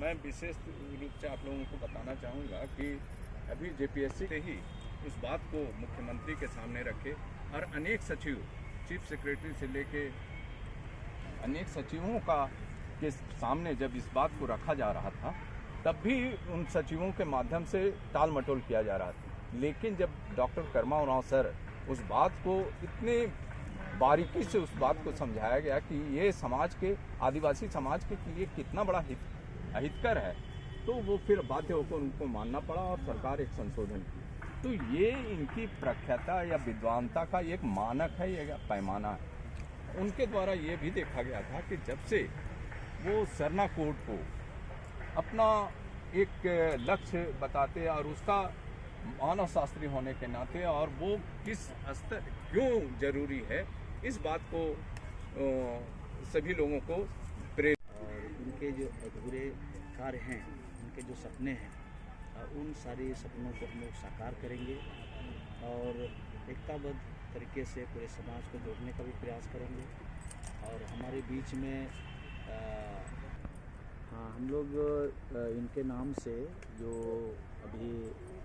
मैं विशेष रूप से आप लोगों को बताना चाहूँगा कि अभी जेपीएससी से ही उस बात को मुख्यमंत्री के सामने रखे और अनेक सचिव, चीफ सेक्रेटरी से लेके अनेक सचिवों के सामने जब इस बात को रखा जा रहा था, तब भी उन सचिवों के माध्यम से टाल मटोल किया जा रहा था। लेकिन जब डॉक्टर कर्मा उरांव सर उस बात को इतने बारीकी से उस बात को समझाया गया कि ये समाज के, आदिवासी समाज के लिए कितना बड़ा अहितकर है, तो वो फिर बाध्य होकर उनको मानना पड़ा और सरकार एक संशोधन की। तो ये इनकी प्रख्याता या विद्वानता का एक मानक है, ये पैमाना है। उनके द्वारा ये भी देखा गया था कि जब से वो सरना कोड को अपना एक लक्ष्य बताते और उसका मानव शास्त्री होने के नाते और वो किस स्तर क्यों जरूरी है, इस बात को सभी लोगों को प्रेरित। और उनके जो अधूरे कार्य हैं, उनके जो सपने हैं, उन सारे सपनों को हम लोग साकार करेंगे और एकताबद्ध तरीके से पूरे समाज को जोड़ने का भी प्रयास करेंगे। और हमारे बीच में हम लोग इनके नाम से जो अभी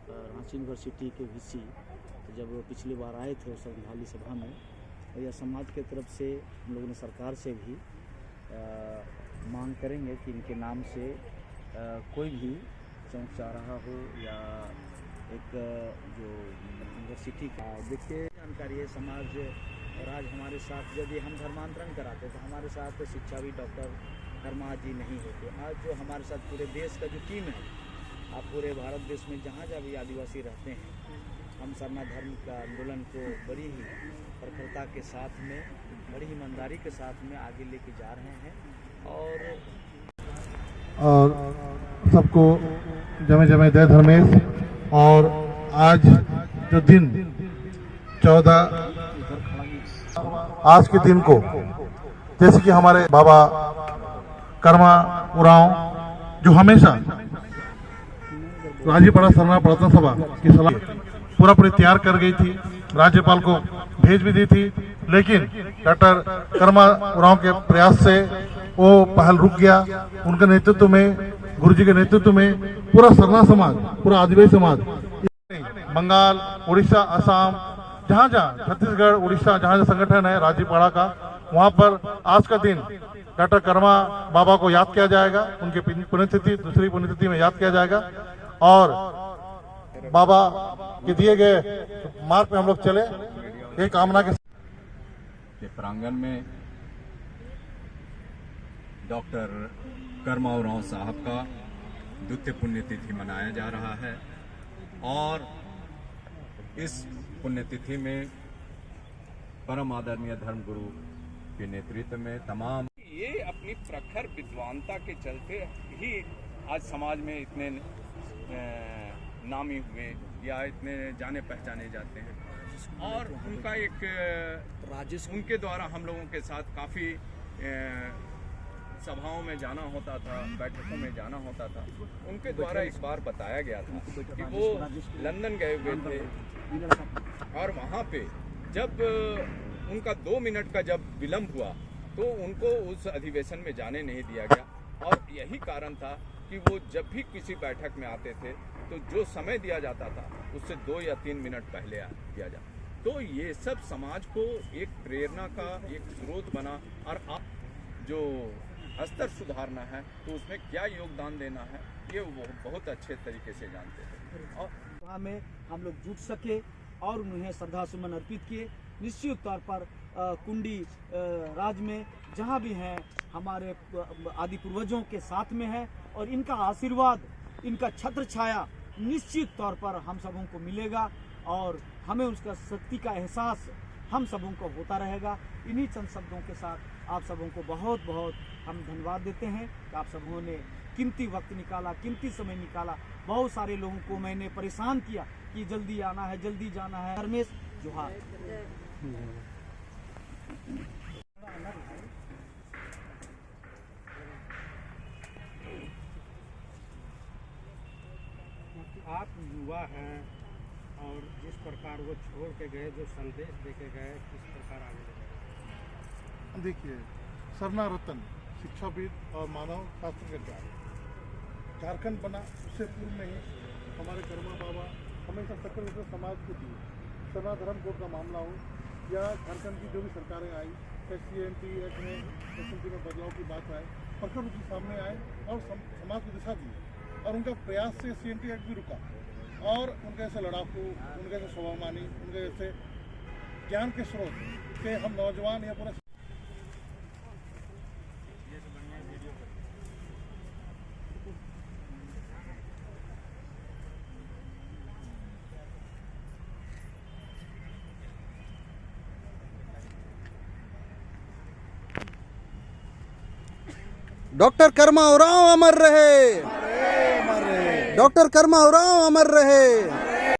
रांची यूनिवर्सिटी के वीसी जब पिछली बार आए थे श्रद्धांजलि सभा में, या समाज के तरफ से हम लोगों ने सरकार से भी मांग करेंगे कि इनके नाम से कोई भी चौक चौराहा हो या एक जो यूनिवर्सिटी का, देखिए जानकारी है समाज। और आज हमारे साथ यदि हम धर्मांतरण कराते तो हमारे साथ शिक्षाविद डॉक्टर कर्मा जी नहीं होते। आज जो हमारे साथ पूरे देश का जो टीम है, आप पूरे भारत देश में जहाँ जहाँ भी आदिवासी रहते हैं, हम सरना धर्म का आंदोलन को बड़ी ही प्रखरता के साथ में, बड़ी ईमानदारी के साथ में आगे लेके जा रहे हैं। और सबको जमे जमे जय धर्मेश। और आज जो दिन 14 आज के दिन को, जैसे कि हमारे बाबा कर्मा उरांव जो हमेशा राजीपाड़ा सरना प्रार्थना सभा की सलाह पूरी तैयार कर गई थी, राज्यपाल को भेज भी दी थी, लेकिन डॉक्टर कर्मा उरांव के प्रयास से वो पहल रुक गया। उनके नेतृत्व में, गुरुजी के नेतृत्व में पूरा सरना समाज, पूरा आदिवासी समाज, बंगाल, उड़ीसा, असम, जहाँ जहाँ, छत्तीसगढ़, उड़ीसा, जहाँ जहाँ संगठन है राजीपाड़ा का, वहाँ पर आज का दिन डॉक्टर कर्मा बाबा को याद किया जाएगा, उनकी पुण्यतिथि, दूसरी पुण्यतिथि में याद किया जाएगा। और बाबा के दिए गए मार्ग पे हम लोग चले, ये कामना के प्रांगण में डॉक्टर कर्मा उरांव साहब का द्वितीय पुण्यतिथि मनाया जा रहा है। और इस पुण्यतिथि में परम आदरणीय धर्मगुरु के नेतृत्व में तमाम ये अपनी प्रखर विद्वानता के चलते ही आज समाज में इतने नामी हुए या इतने जाने पहचाने जाते हैं। और उनका एक उनके द्वारा हम लोगों के साथ काफ़ी सभाओं में जाना होता था, बैठकों में जाना होता था। उनके द्वारा इस बार बताया गया था कि वो लंदन गए हुए थे और वहाँ पे जब उनका 2 मिनट का जब विलम्ब हुआ तो उनको उस अधिवेशन में जाने नहीं दिया गया। और यही कारण था कि वो जब भी किसी बैठक में आते थे तो जो समय दिया जाता था उससे 2 या 3 मिनट पहले दिया जाता। तो ये सब समाज को एक प्रेरणा का एक स्रोत बना। और आप जो स्तर सुधारना है तो उसमें क्या योगदान देना है, ये वो बहुत अच्छे तरीके से जानते थे। और वहाँ में हम लोग जुट सके और उन्हें श्रद्धा सुमन अर्पित किए। निश्चित तौर पर कुंडी राज में जहाँ भी हैं हमारे आदि पूर्वजों के साथ में है और इनका आशीर्वाद, इनका छत्र छाया निश्चित तौर पर हम सबों को मिलेगा और हमें उसका शक्ति का एहसास हम सबों को होता रहेगा। इन्हीं चंद शब्दों के साथ आप सबों को बहुत बहुत हम धन्यवाद देते हैं कि आप सबों ने कीमती वक्त निकाला, कीमती समय निकाला। बहुत सारे लोगों को मैंने परेशान किया कि जल्दी आना है, जल्दी जाना है। धर्मेश जोहार। आप युवा हैं और जिस प्रकार वो छोड़ के गए, जो संदेश दे के गए, किस प्रकार आगे बढ़े? देखिए, सरना रत्न शिक्षाविद और मानव शास्त्र के द्वारा झारखंड बना उससे पूर्व में ही हमारे कर्मा बाबा हमेशा सकल विश्व समाज के लिए सर्वधर्म कोड का मामला हो या झारखंड की जो भी सरकारें आई CMT एक्ट में SMT में बदलाव की बात आए, प्रखर रूप से सामने आए और समाज को दिशा दी और उनका प्रयास से CMT एक्ट भी रुका और उनके ऐसे लड़ाकू, उनके ऐसे स्वाभिमानी, उनके ऐसे ज्ञान के स्रोत के हम नौजवान या पूरा डॉक्टर कर्मा उरांव अमर रहे, डॉक्टर कर्मा उरांव अमर रहे।